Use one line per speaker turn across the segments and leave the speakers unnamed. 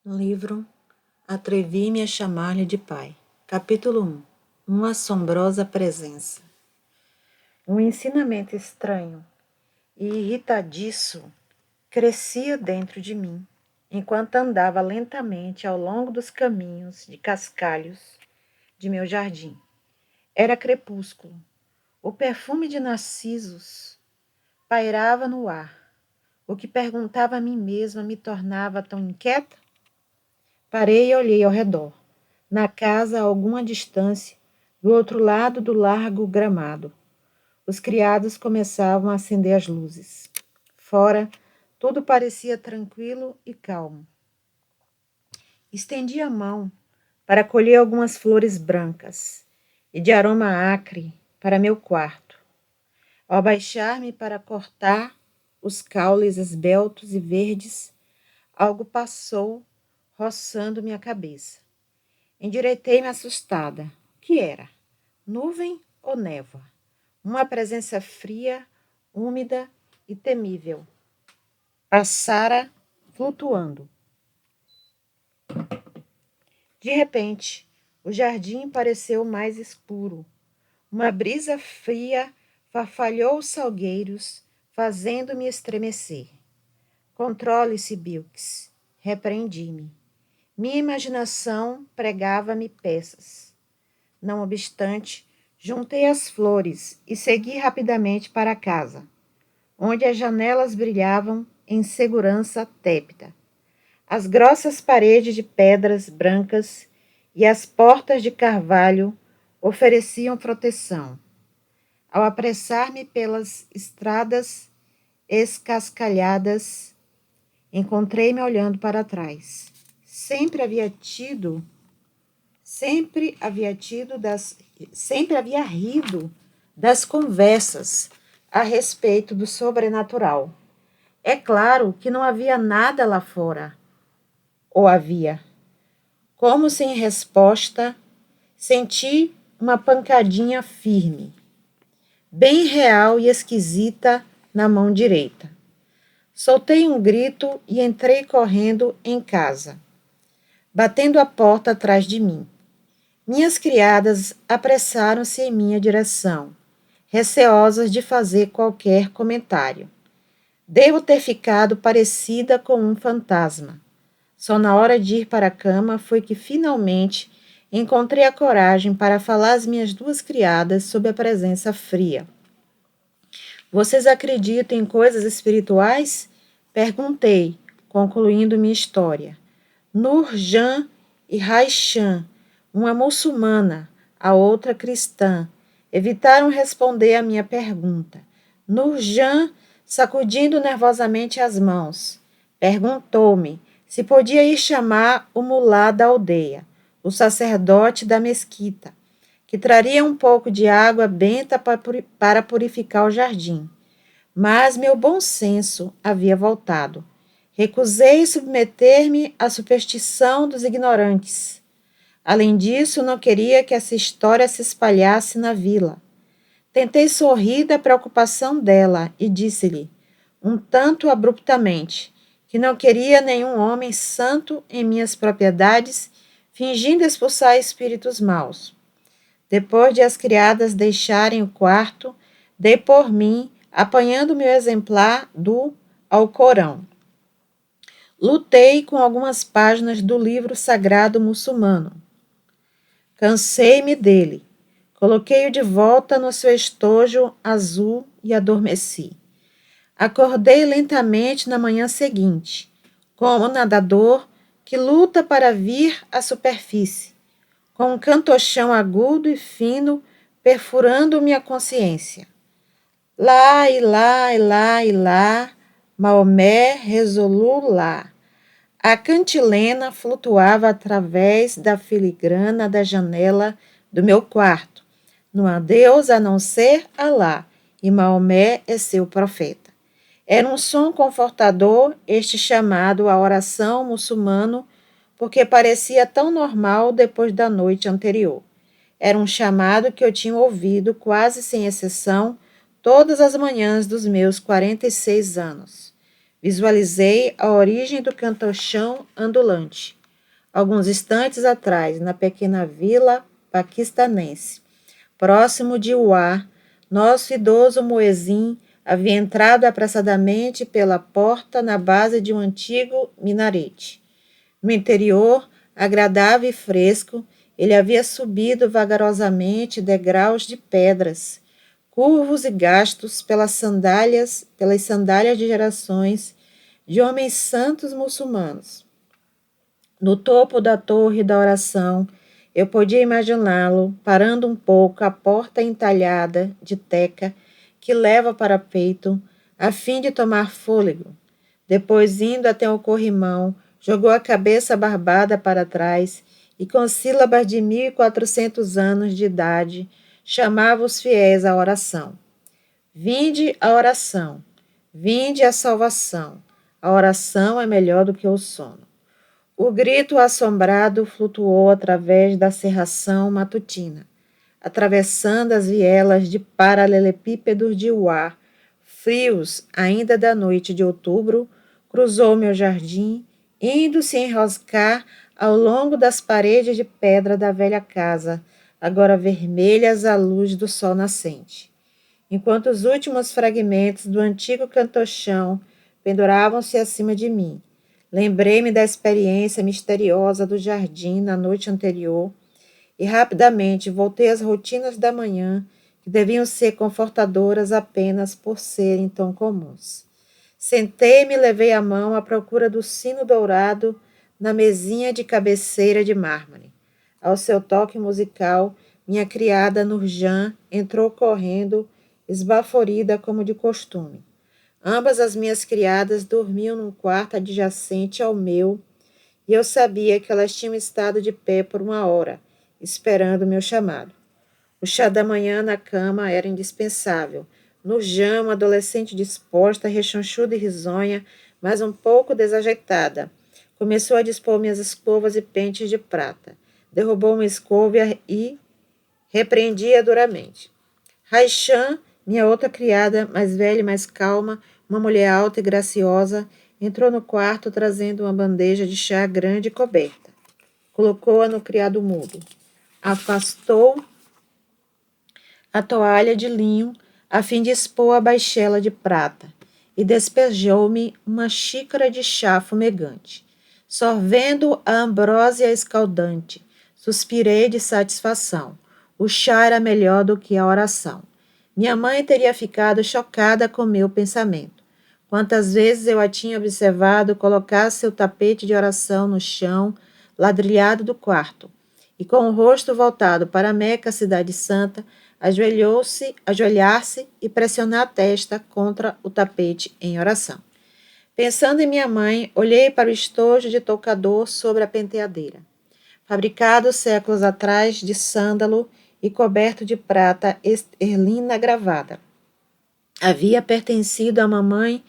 Livro Atrevi-me a chamar-lhe de pai. Capítulo 1. Uma assombrosa presença. Um ensinamento estranho e irritadiço crescia dentro de mim, enquanto andava lentamente ao longo dos caminhos de cascalhos de meu jardim. Era crepúsculo. O perfume de narcisos pairava no ar. O que perguntava a mim mesma me tornava tão inquieta. Parei e olhei ao redor. Na casa, a alguma distância, do outro lado do largo gramado, os criados começavam a acender as luzes. Fora, tudo parecia tranquilo e calmo. Estendi a mão para colher algumas flores brancas e de aroma acre para meu quarto. Ao abaixar-me para cortar os caules esbeltos e verdes, algo passou roçando minha cabeça. Endireitei-me assustada. O que era? Nuvem ou névoa? Uma presença fria, úmida e temível. Passara flutuando. De repente, o jardim pareceu mais escuro. Uma brisa fria farfalhou os salgueiros, fazendo-me estremecer. Controle-se, Bilks. Repreendi-me. Minha imaginação pregava-me peças. Não obstante, juntei as flores e segui rapidamente para casa, onde as janelas brilhavam em segurança tépida. As grossas paredes de pedras brancas e as portas de carvalho ofereciam proteção. Ao apressar-me pelas estradas escascalhadas, encontrei-me olhando para trás. Sempre havia rido das conversas a respeito do sobrenatural. É claro que não havia nada lá fora. Ou havia? Como se em resposta, senti uma pancadinha firme, bem real e esquisita na mão direita. Soltei um grito e entrei correndo em casa, batendo a porta atrás de mim. Minhas criadas apressaram-se em minha direção, receosas de fazer qualquer comentário. Devo ter ficado parecida com um fantasma. Só na hora de ir para a cama foi que finalmente encontrei a coragem para falar às minhas duas criadas sobre a presença fria. Vocês acreditam em coisas espirituais? Perguntei, concluindo minha história. Nurjan e Raishan, uma muçulmana, a outra cristã, evitaram responder à minha pergunta. Nurjan, sacudindo nervosamente as mãos, perguntou-me se podia ir chamar o mulá da aldeia, o sacerdote da mesquita, que traria um pouco de água benta para purificar o jardim. Mas meu bom senso havia voltado. Recusei submeter-me à superstição dos ignorantes. Além disso, não queria que essa história se espalhasse na vila. Tentei sorrir da preocupação dela e disse-lhe, um tanto abruptamente, que não queria nenhum homem santo em minhas propriedades, fingindo expulsar espíritos maus. Depois de as criadas deixarem o quarto, dei por mim, apanhando meu exemplar do Alcorão. Lutei com algumas páginas do livro sagrado muçulmano. Cansei-me dele. Coloquei-o de volta no seu estojo azul e adormeci. Acordei lentamente na manhã seguinte, como um nadador que luta para vir à superfície, com um cantochão agudo e fino perfurando minha consciência. Lá, e lá, e lá, e lá, Maomé resolou lá. A cantilena flutuava através da filigrana da janela do meu quarto. Não há Deus a não ser Alá, e Maomé é seu profeta. Era um som confortador este chamado à oração muçulmano, porque parecia tão normal depois da noite anterior. Era um chamado que eu tinha ouvido, quase sem exceção, todas as manhãs dos meus 46 anos. Visualizei a origem do cantochão andulante, alguns instantes atrás, na pequena vila paquistanense. Próximo de Uá, nosso idoso muezim havia entrado apressadamente pela porta na base de um antigo minarete. No interior, agradável e fresco, ele havia subido vagarosamente degraus de pedras, curvos e gastos pelas sandálias de gerações de homens santos muçulmanos. No topo da torre da oração, eu podia imaginá-lo parando um pouco à porta entalhada de teca que leva para peito, a fim de tomar fôlego. Depois, indo até o corrimão, jogou a cabeça barbada para trás e, com sílabas de 1400 anos de idade, chamava os fiéis à oração. Vinde a oração, vinde a salvação. A oração é melhor do que o sono. O grito assombrado flutuou através da cerração matutina, atravessando as vielas de paralelepípedos de Uá, frios ainda da noite de outubro, cruzou meu jardim, indo se enroscar ao longo das paredes de pedra da velha casa, agora vermelhas à luz do sol nascente. Enquanto os últimos fragmentos do antigo cantochão penduravam-se acima de mim, lembrei-me da experiência misteriosa do jardim na noite anterior e rapidamente voltei às rotinas da manhã, que deviam ser confortadoras apenas por serem tão comuns. Sentei-me e levei a mão à procura do sino dourado na mesinha de cabeceira de mármore. Ao seu toque musical, minha criada Nurjan entrou correndo, esbaforida como de costume. Ambas as minhas criadas dormiam num quarto adjacente ao meu, e eu sabia que elas tinham estado de pé por 1 hora, esperando o meu chamado. O chá da manhã na cama era indispensável. Nurjan, uma adolescente disposta, rechonchuda e risonha, mas um pouco desajeitada, começou a dispor minhas escovas e pentes de prata. Derrubou uma escova e repreendia duramente. Raichan, minha outra criada, mais velha e mais calma, uma mulher alta e graciosa, entrou no quarto trazendo uma bandeja de chá grande e coberta. Colocou-a no criado mudo. Afastou a toalha de linho a fim de expor a baixela de prata e despejou-me uma xícara de chá fumegante. Sorvendo a ambrósia escaldante, suspirei de satisfação. O chá era melhor do que a oração. Minha mãe teria ficado chocada com meu pensamento. Quantas vezes eu a tinha observado colocar seu tapete de oração no chão ladrilhado do quarto, e com o rosto voltado para a Meca, cidade santa, ajoelhar-se e pressionar a testa contra o tapete em oração. Pensando em minha mãe, olhei para o estojo de toucador sobre a penteadeira. Fabricado séculos atrás de sândalo e coberto de prata erlina gravada. Havia pertencido à mamãe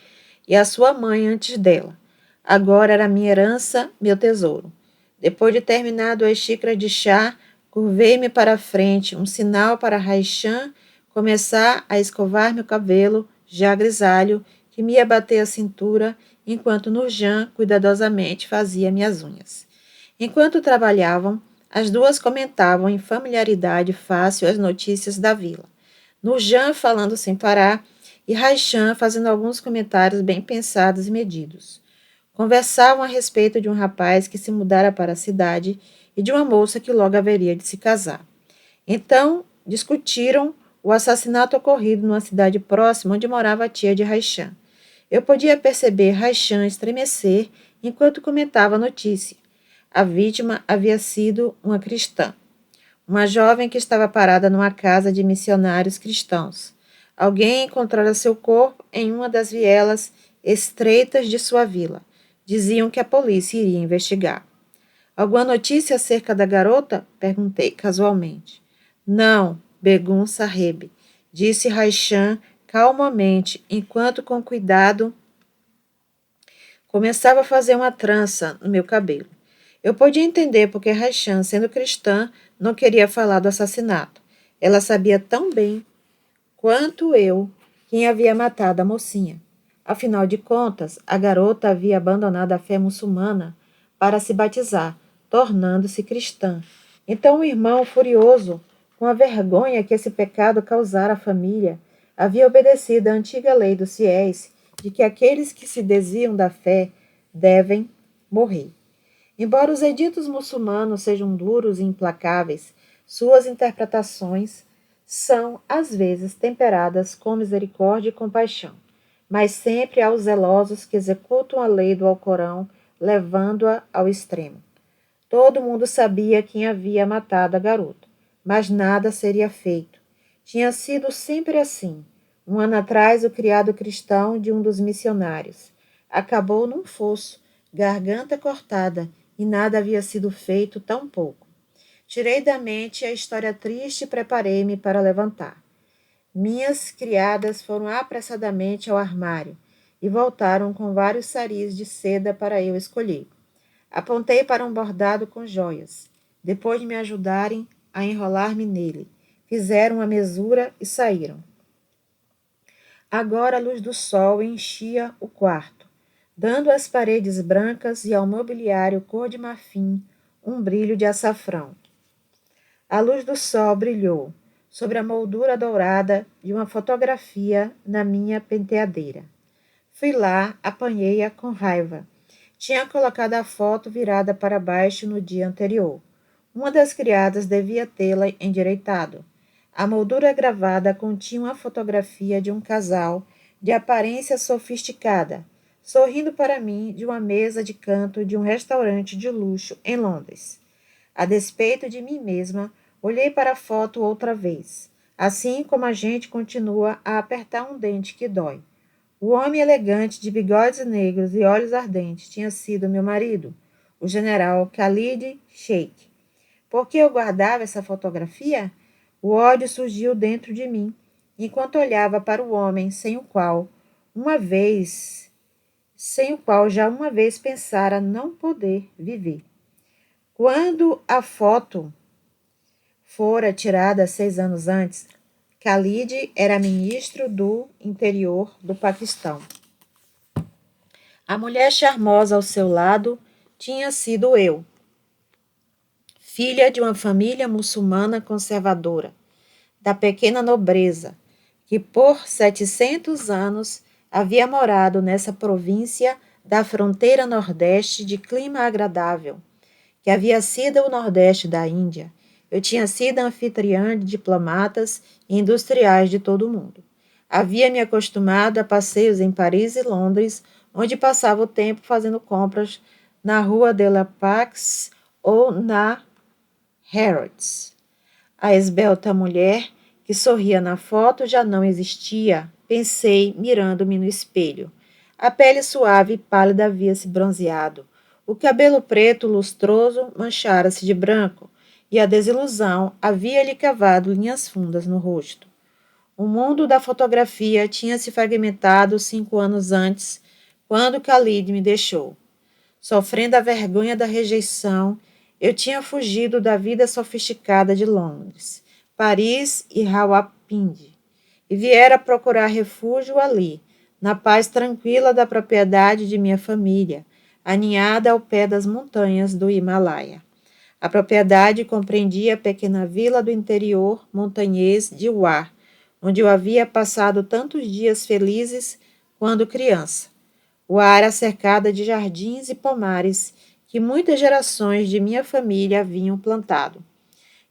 e à sua mãe antes dela. Agora era minha herança, meu tesouro. Depois de terminado as xícaras de chá, curvei-me para a frente, um sinal para Raichan começar a escovar meu cabelo, já grisalho, que me ia bater a cintura, enquanto Nurjan cuidadosamente fazia minhas unhas. Enquanto trabalhavam, as duas comentavam em familiaridade fácil as notícias da vila. Nurjan falando sem parar e Raichan fazendo alguns comentários bem pensados e medidos. Conversavam a respeito de um rapaz que se mudara para a cidade e de uma moça que logo haveria de se casar. Então, discutiram o assassinato ocorrido numa cidade próxima onde morava a tia de Raichan. Eu podia perceber Raichan estremecer enquanto comentava a notícia. A vítima havia sido uma cristã, uma jovem que estava parada numa casa de missionários cristãos. Alguém encontrara seu corpo em uma das vielas estreitas de sua vila. Diziam que a polícia iria investigar. Alguma notícia acerca da garota? Perguntei casualmente. Não, Begum Saheb, disse Raichan calmamente, enquanto com cuidado começava a fazer uma trança no meu cabelo. Eu podia entender porque Raichan, sendo cristã, não queria falar do assassinato. Ela sabia tão bem quanto eu quem havia matado a mocinha. Afinal de contas, a garota havia abandonado a fé muçulmana para se batizar, tornando-se cristã. Então o irmão, furioso com a vergonha que esse pecado causara à família, havia obedecido à antiga lei dos fiéis de que aqueles que se desviam da fé devem morrer. Embora os editos muçulmanos sejam duros e implacáveis, suas interpretações são, às vezes, temperadas com misericórdia e compaixão, mas sempre há os zelosos que executam a lei do Alcorão, levando-a ao extremo. Todo mundo sabia quem havia matado a garota, mas nada seria feito. Tinha sido sempre assim. Um ano atrás, o criado cristão de um dos missionários acabou num fosso, garganta cortada, e nada havia sido feito tão pouco. Tirei da mente a história triste e preparei-me para levantar. Minhas criadas foram apressadamente ao armário e voltaram com vários saris de seda para eu escolher. Apontei para um bordado com joias. Depois de me ajudarem a enrolar-me nele, fizeram a mesura e saíram. Agora a luz do sol enchia o quarto, dando às paredes brancas e ao mobiliário cor de marfim um brilho de açafrão. A luz do sol brilhou sobre a moldura dourada de uma fotografia na minha penteadeira. Fui lá, apanhei-a com raiva. Tinha colocado a foto virada para baixo no dia anterior. Uma das criadas devia tê-la endireitado. A moldura gravada continha uma fotografia de um casal de aparência sofisticada, sorrindo para mim de uma mesa de canto de um restaurante de luxo em Londres. A despeito de mim mesma, olhei para a foto outra vez, assim como a gente continua a apertar um dente que dói. O homem elegante de bigodes negros e olhos ardentes tinha sido meu marido, o general Khalid Sheikh. Por que eu guardava essa fotografia? O ódio surgiu dentro de mim, enquanto olhava para o homem sem o qual já uma vez pensara não poder viver. Quando a foto fora tirada 6 anos antes, Khalid era ministro do interior do Paquistão. A mulher charmosa ao seu lado tinha sido eu, filha de uma família muçulmana conservadora, da pequena nobreza, que por 700 anos havia morado nessa província da fronteira nordeste de clima agradável, que havia sido o nordeste da Índia. Eu tinha sido anfitriã de diplomatas e industriais de todo o mundo. Havia me acostumado a passeios em Paris e Londres, onde passava o tempo fazendo compras na Rua de la Paix ou na Harrods. A esbelta mulher que sorria na foto já não existia, pensei, mirando-me no espelho. A pele suave e pálida havia se bronzeado. O cabelo preto lustroso manchara-se de branco, e a desilusão havia-lhe cavado linhas fundas no rosto. O mundo da fotografia tinha se fragmentado 5 anos antes, quando Khalid me deixou. Sofrendo a vergonha da rejeição, eu tinha fugido da vida sofisticada de Londres, Paris e Rawalpindi, e viera procurar refúgio ali, na paz tranquila da propriedade de minha família, aninhada ao pé das montanhas do Himalaia. A propriedade compreendia a pequena vila do interior montanhês de War, onde eu havia passado tantos dias felizes quando criança. O ar era cercada de jardins e pomares que muitas gerações de minha família haviam plantado.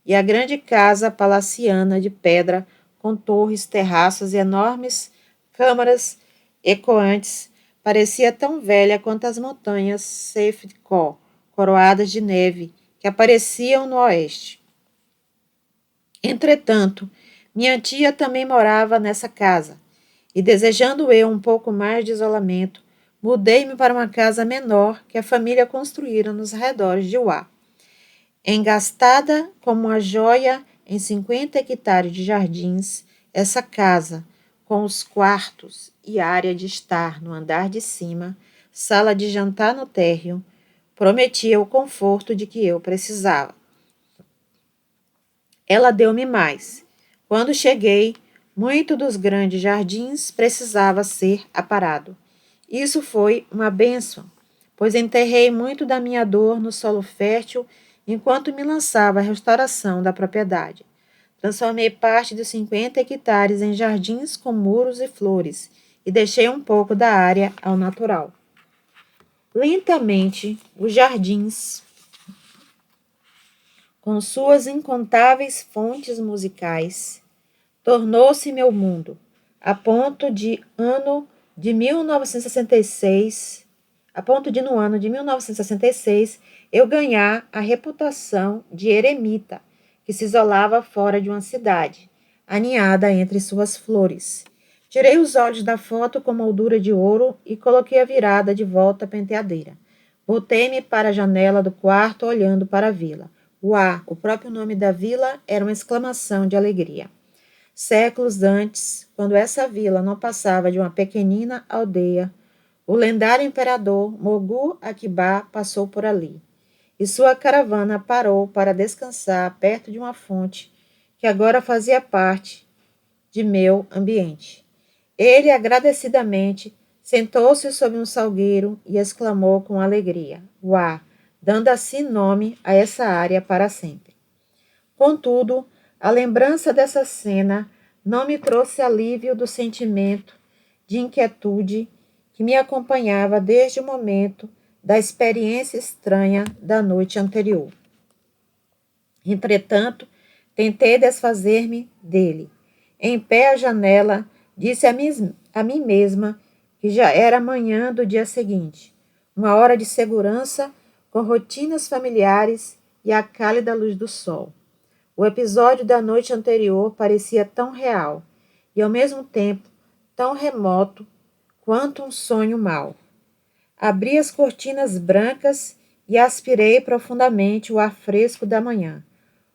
E a grande casa palaciana de pedra, com torres, terraços e enormes câmaras ecoantes, parecia tão velha quanto as montanhas Sefcoy, coroadas de neve, que apareciam no oeste. Entretanto, minha tia também morava nessa casa, e desejando eu um pouco mais de isolamento, mudei-me para uma casa menor que a família construíra nos arredores de Uá. Engastada como uma joia em 50 hectares de jardins, essa casa, com os quartos e área de estar no andar de cima, sala de jantar no térreo, prometia o conforto de que eu precisava. Ela deu-me mais. Quando cheguei, muito dos grandes jardins precisava ser aparado, Isso foi uma bênção, pois enterrei muito da minha dor no solo fértil enquanto me lançava à restauração da propriedade. Transformei parte dos 50 hectares em jardins com muros e flores e deixei um pouco da área ao natural. Lentamente, os jardins, com suas incontáveis fontes musicais, tornou-se meu mundo, a ponto de no ano de 1966 eu ganhar a reputação de eremita, que se isolava fora de uma cidade, aninhada entre suas flores. Tirei os olhos da foto com moldura de ouro e coloquei a virada de volta à penteadeira. Voltei-me para a janela do quarto, olhando para a vila. Uá, o próprio nome da vila era uma exclamação de alegria. Séculos antes, quando essa vila não passava de uma pequenina aldeia, o lendário imperador Mogu Akbar passou por ali, e sua caravana parou para descansar perto de uma fonte que agora fazia parte de meu ambiente. Ele agradecidamente sentou-se sob um salgueiro e exclamou com alegria: Uá! Dando assim nome a essa área para sempre. Contudo, a lembrança dessa cena não me trouxe alívio do sentimento de inquietude que me acompanhava desde o momento da experiência estranha da noite anterior. Entretanto, tentei desfazer-me dele. Em pé à janela, disse a mim mesma que já era manhã do dia seguinte, uma hora de segurança, com rotinas familiares e a cálida luz do sol. O episódio da noite anterior parecia tão real e, ao mesmo tempo, tão remoto quanto um sonho mau. Abri as cortinas brancas e aspirei profundamente o ar fresco da manhã,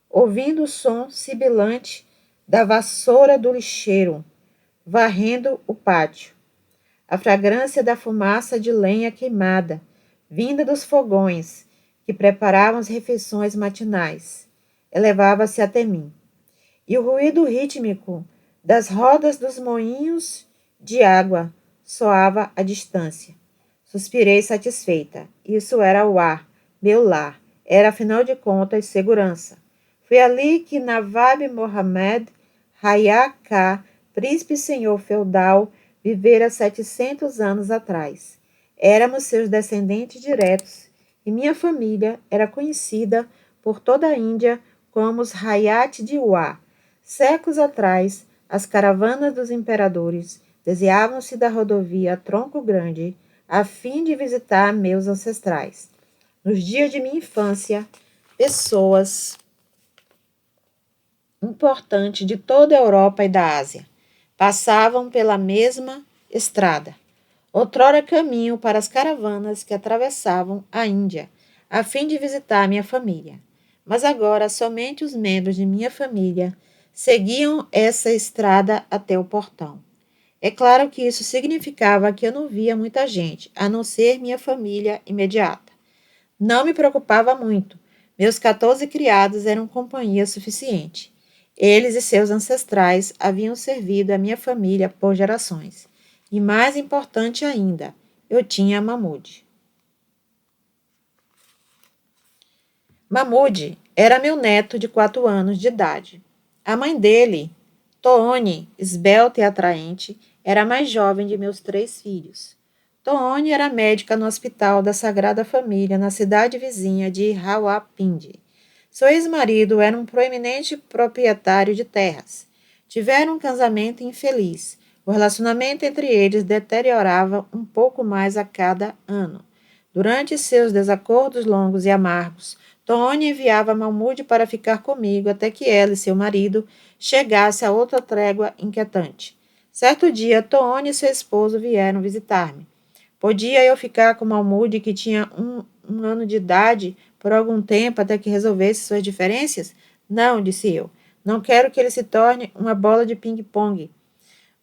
ouvindo o som sibilante da vassoura do lixeiro, varrendo o pátio. A fragrância da fumaça de lenha queimada, vinda dos fogões que preparavam as refeições matinais, elevava-se até mim. E o ruído rítmico das rodas dos moinhos de água soava à distância. Suspirei satisfeita. Isso era o ar, meu lar. Era, afinal de contas, segurança. Foi ali que Nawab Mohammed Haya Khan, príncipe senhor feudal, vivera 700 anos atrás. Éramos seus descendentes diretos e minha família era conhecida por toda a Índia como os Hayat de Uá. Séculos atrás, as caravanas dos imperadores desviavam-se da rodovia Tronco Grande a fim de visitar meus ancestrais. Nos dias de minha infância, pessoas importantes de toda a Europa e da Ásia passavam pela mesma estrada. Outrora caminho para as caravanas que atravessavam a Índia, a fim de visitar minha família. Mas agora somente os membros de minha família seguiam essa estrada até o portão. É claro que isso significava que eu não via muita gente, a não ser minha família imediata. Não me preocupava muito. Meus 14 criados eram companhia suficiente. Eles e seus ancestrais haviam servido a minha família por gerações. E mais importante ainda, eu tinha Mahmud. Mahmud era meu neto de 4 anos de idade. A mãe dele, Toone, esbelta e atraente, era a mais jovem de meus 3 filhos. Toone era médica no Hospital da Sagrada Família, na cidade vizinha de Rawalpindi. Seu ex-marido era um proeminente proprietário de terras. Tiveram um casamento infeliz. O relacionamento entre eles deteriorava um pouco mais a cada ano. Durante seus desacordos longos e amargos, Toone enviava Mahmud para ficar comigo até que ela e seu marido chegassem a outra trégua inquietante. Certo dia, Toone e seu esposo vieram visitar-me. Podia eu ficar com Mahmud, que tinha um ano de idade, por algum tempo até que resolvesse suas diferenças? Não, disse eu. Não quero que ele se torne uma bola de ping-pong,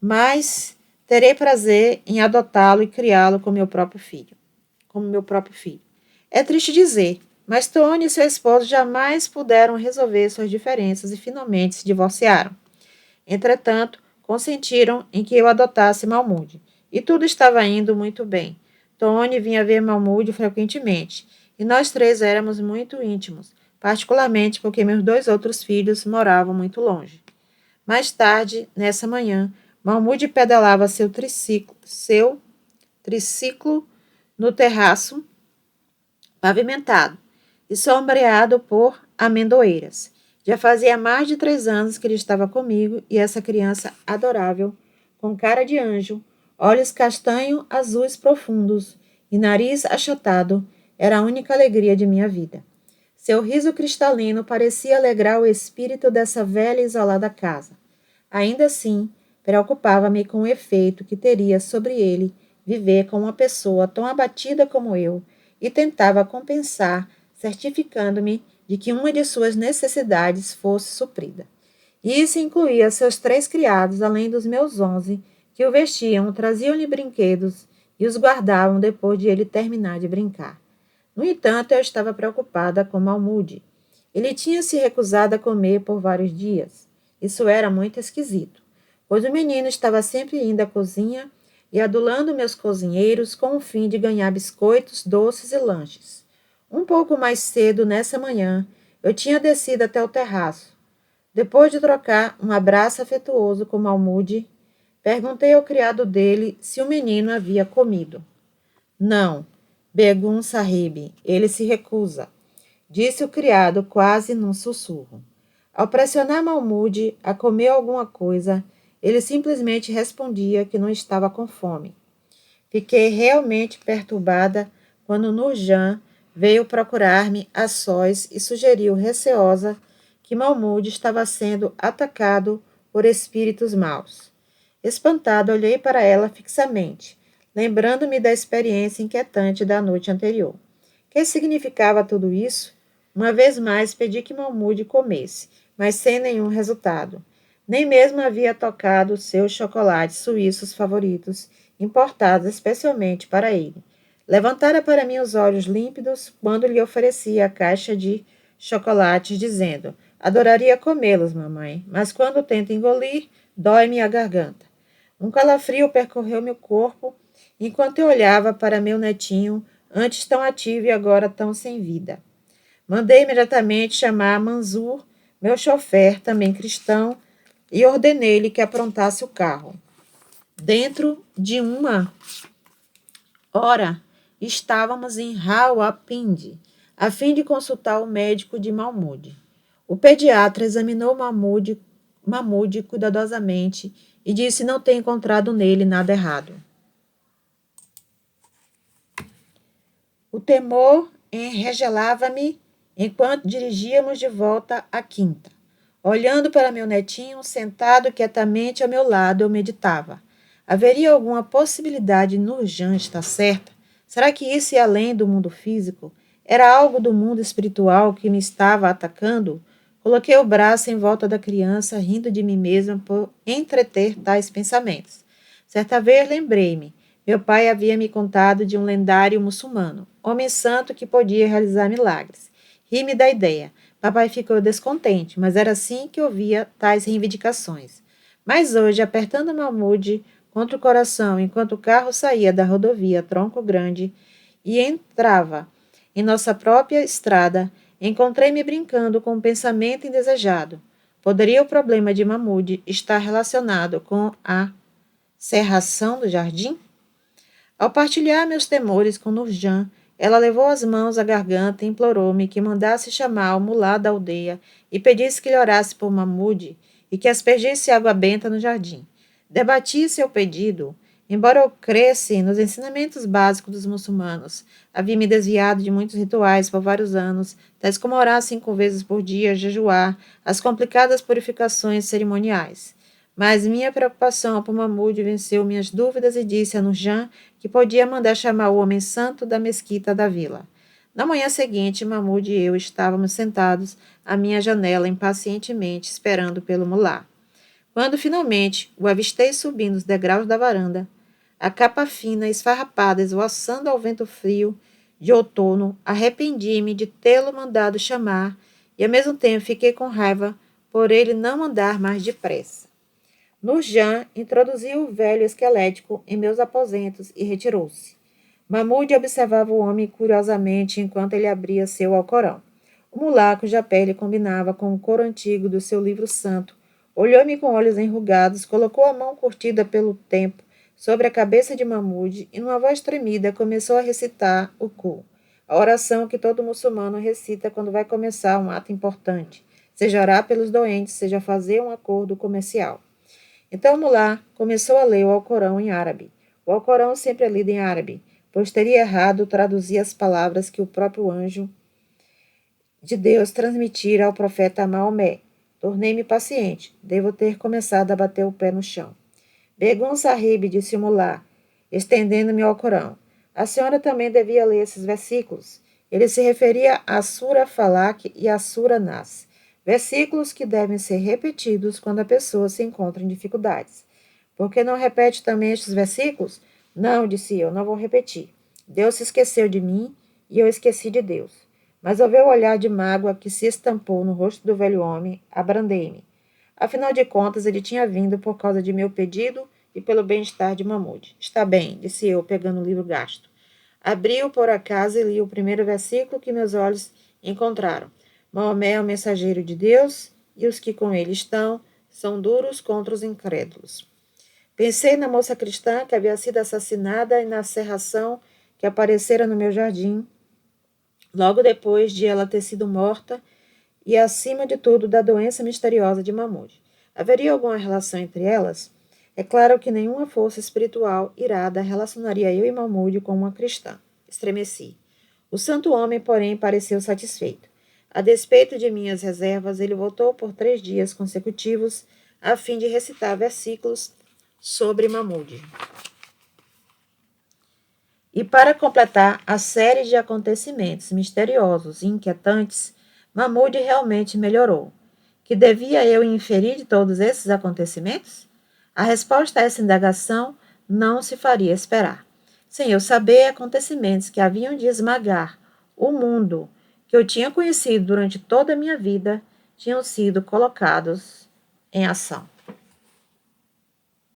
mas terei prazer em adotá-lo e criá-lo como meu próprio filho. É triste dizer, mas Tony e seu esposo jamais puderam resolver suas diferenças e finalmente se divorciaram. Entretanto, consentiram em que eu adotasse Mahmud, E tudo estava indo muito bem. Tony vinha ver Mahmoud frequentemente, e nós três éramos muito íntimos, particularmente porque meus dois outros filhos moravam muito longe. Mais tarde, nessa manhã, Mahmoud pedalava seu triciclo no terraço pavimentado e sombreado por amendoeiras. Já fazia mais de 3 anos que ele estava comigo e essa criança adorável, com cara de anjo, olhos castanho azuis profundos e nariz achatado, era a única alegria de minha vida. Seu riso cristalino parecia alegrar o espírito dessa velha e isolada casa. Ainda assim, preocupava-me com o efeito que teria sobre ele viver com uma pessoa tão abatida como eu e tentava compensar, certificando-me de que uma de suas necessidades fosse suprida. Isso incluía seus 3 criados, além dos meus 11, que o vestiam, traziam-lhe brinquedos e os guardavam depois de ele terminar de brincar. No entanto, eu estava preocupada com Mahmoud. Ele tinha se recusado a comer por vários dias. Isso era muito esquisito, pois o menino estava sempre indo à cozinha e adulando meus cozinheiros com o fim de ganhar biscoitos, doces e lanches. Um pouco mais cedo, nessa manhã, eu tinha descido até o terraço. Depois de trocar um abraço afetuoso com Mahmoud, perguntei ao criado dele se o menino havia comido. Não, Begum Sahib, ele se recusa, disse o criado quase num sussurro. Ao pressionar Mahmoud a comer alguma coisa, ele simplesmente respondia que não estava com fome. Fiquei realmente perturbada quando Nurjan veio procurar-me a sós e sugeriu, receosa, que Mahmoud estava sendo atacado por espíritos maus. Espantada, olhei para ela fixamente, lembrando-me da experiência inquietante da noite anterior. Que significava tudo isso? Uma vez mais pedi que Mahmoud comesse, mas sem nenhum resultado. Nem mesmo havia tocado seus chocolates suíços favoritos, importados especialmente para ele. Levantara para mim os olhos límpidos quando lhe oferecia a caixa de chocolates, dizendo: adoraria comê-los, mamãe, mas quando tento engolir, dói-me a garganta. Um calafrio percorreu meu corpo enquanto eu olhava para meu netinho, antes tão ativo e agora tão sem vida. Mandei imediatamente chamar Manzur, meu chofer, também cristão, e ordenei-lhe que aprontasse o carro. Dentro de uma hora, estávamos em Rawalpindi, a fim de consultar o médico de Mahmoud. O pediatra examinou Mahmoud cuidadosamente e disse não ter encontrado nele nada errado. O temor enregelava-me enquanto dirigíamos de volta à quinta. Olhando para meu netinho, sentado quietamente ao meu lado, eu meditava. Haveria alguma possibilidade de Nurjan estar certa? Será que isso ia além do mundo físico? Era algo do mundo espiritual que me estava atacando? Coloquei o braço em volta da criança, rindo de mim mesma por entreter tais pensamentos. Certa vez lembrei-me. Meu pai havia me contado de um lendário muçulmano, homem santo que podia realizar milagres. Ri-me da ideia. Papai ficou descontente, mas era assim que ouvia tais reivindicações. Mas hoje, apertando Mahmoud contra o coração enquanto o carro saía da rodovia Tronco Grande e entrava em nossa própria estrada, encontrei-me brincando com um pensamento indesejado. Poderia o problema de Mahmoud estar relacionado com a serração do jardim? Ao partilhar meus temores com Nurjan, ela levou as mãos à garganta e implorou-me que mandasse chamar o mulá da aldeia e pedisse que lhe orasse por Mahmoud e que aspergisse água benta no jardim. Debati seu pedido, embora eu cresce nos ensinamentos básicos dos muçulmanos. Havia me desviado de muitos rituais por vários anos, tais como orar 5 vezes por dia, jejuar, as complicadas purificações cerimoniais. Mas minha preocupação por Mahmoud venceu minhas dúvidas e disse a Nurjan que podia mandar chamar o homem santo da mesquita da vila. Na manhã seguinte, Mahmoud e eu estávamos sentados à minha janela impacientemente esperando pelo mulá. Quando finalmente o avistei subindo os degraus da varanda, a capa fina esfarrapada esvoaçando ao vento frio de outono, arrependi-me de tê-lo mandado chamar e ao mesmo tempo fiquei com raiva por ele não andar mais depressa. Nurjan introduziu o velho esquelético em meus aposentos e retirou-se. Mahmud observava o homem curiosamente enquanto ele abria seu Alcorão. O mulá, cuja pele combinava com o coro antigo do seu livro santo, olhou-me com olhos enrugados, colocou a mão curtida pelo tempo sobre a cabeça de Mahmud e, numa voz tremida, começou a recitar o Qul, a oração que todo muçulmano recita quando vai começar um ato importante, seja orar pelos doentes, seja fazer um acordo comercial. Então Mulá começou a ler o Alcorão em árabe. O Alcorão sempre é lido em árabe, pois teria errado traduzir as palavras que o próprio anjo de Deus transmitira ao profeta Maomé. Tornei-me paciente, devo ter começado a bater o pé no chão. Begun Sahib, disse o Mulá, estendendo-me ao Alcorão. A senhora também devia ler esses versículos. Ele se referia a Sura Falak e a Sura Nas, versículos que devem ser repetidos quando a pessoa se encontra em dificuldades. Por que não repete também estes versículos? Não, disse eu, não vou repetir. Deus se esqueceu de mim e eu esqueci de Deus. Mas ao ver o olhar de mágoa que se estampou no rosto do velho homem, abrandei-me. Afinal de contas, ele tinha vindo por causa de meu pedido e pelo bem-estar de Mahmud. Está bem, disse eu, pegando o livro gasto. Abri-o por acaso e li o primeiro versículo que meus olhos encontraram. Maomé é o mensageiro de Deus e os que com ele estão são duros contra os incrédulos. Pensei na moça cristã que havia sido assassinada e na serração que aparecera no meu jardim, logo depois de ela ter sido morta, e, acima de tudo, da doença misteriosa de Mahmud. Haveria alguma relação entre elas? É claro que nenhuma força espiritual irada relacionaria eu e Mahmud com uma cristã. Estremeci. O santo homem, porém, pareceu satisfeito. A despeito de minhas reservas, ele voltou por 3 dias consecutivos a fim de recitar versículos sobre Mahmud. E para completar a série de acontecimentos misteriosos e inquietantes, Mahmud realmente melhorou. Que devia eu inferir de todos esses acontecimentos? A resposta a essa indagação não se faria esperar. Sem eu saber acontecimentos que haviam de esmagar o mundo que eu tinha conhecido durante toda a minha vida, tinham sido colocados em ação.